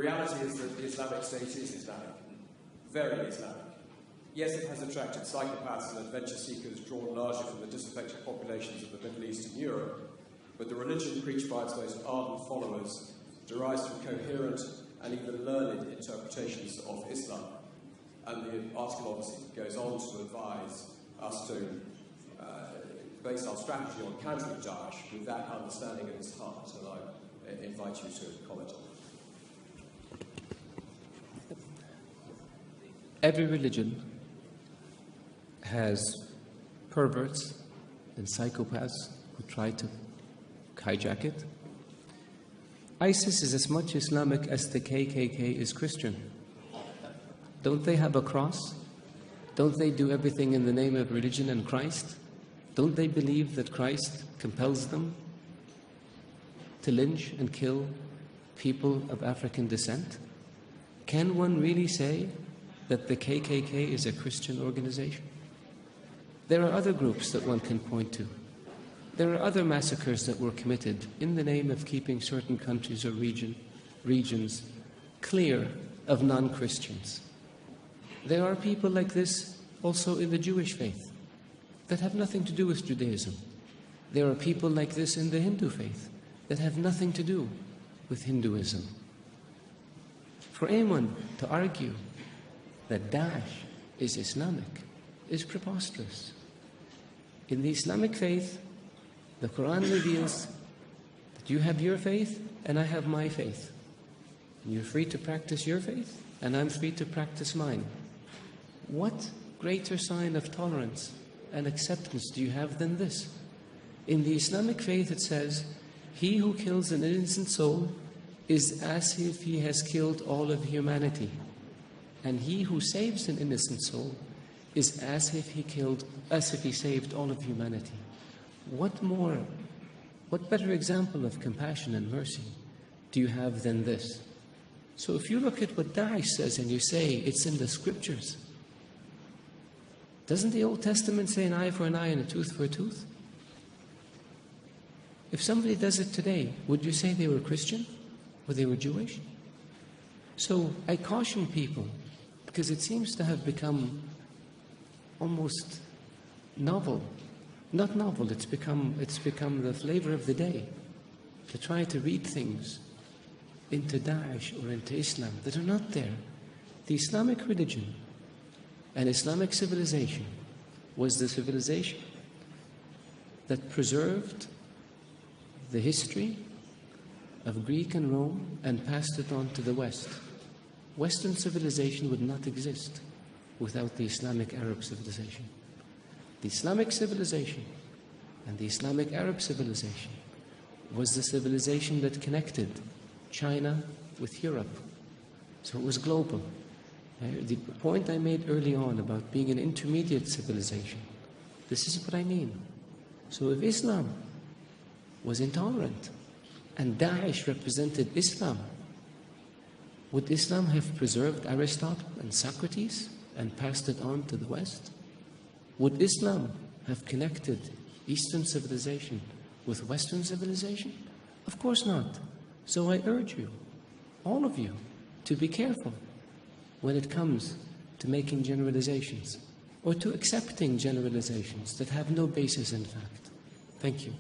reality is that the Islamic State is Islamic, very Islamic. Yes, it has attracted psychopaths and adventure seekers drawn largely from the disaffected populations of the Middle East and Europe, but the religion preached by its most ardent followers derives from coherent and even learned interpretations of Islam. And the article obviously goes on to advise us to base our strategy on countering Daesh with that understanding at its heart, and I invite you to comment on that. Every religion has perverts and psychopaths who try to hijack it. ISIS is as much Islamic as the KKK is Christian. Don't they have a cross? Don't they do everything in the name of religion and Christ? Don't they believe that Christ compels them to lynch and kill people of African descent? Can one really say that the KKK is a Christian organization? There are other groups that one can point to. There are other massacres that were committed in the name of keeping certain countries or regions clear of non-Christians. There are people like this also in the Jewish faith that have nothing to do with Judaism. There are people like this in the Hindu faith that have nothing to do with Hinduism. For anyone to argue that Daesh is Islamic is preposterous. In the Islamic faith, the Quran reveals that you have your faith and I have my faith. And you're free to practice your faith and I'm free to practice mine. What greater sign of tolerance and acceptance do you have than this? In the Islamic faith it says, he who kills an innocent soul is as if he has killed all of humanity. And he who saves an innocent soul is as if he saved all of humanity. What better example of compassion and mercy do you have than this? So if you look at what Daesh says and you say it's in the scriptures, doesn't the Old Testament say an eye for an eye and a tooth for a tooth? If somebody does it today, would you say they were Christian or they were Jewish? So I caution people, because it seems to have become almost novel. Not novel, it's become the flavor of the day to try to read things into Daesh or into Islam that are not there. The Islamic religion and Islamic civilization was the civilization that preserved the history of Greek and Rome and passed it on to the West. Western civilization would not exist without the Islamic Arab civilization. The Islamic civilization and the Islamic Arab civilization was the civilization that connected China with Europe. So it was global. The point I made early on about being an intermediate civilization, this is what I mean. So if Islam was intolerant and Daesh represented Islam, would Islam have preserved Aristotle and Socrates and passed it on to the West? Would Islam have connected Eastern civilization with Western civilization? Of course not. So I urge you, all of you, to be careful when it comes to making generalizations or to accepting generalizations that have no basis in fact. Thank you.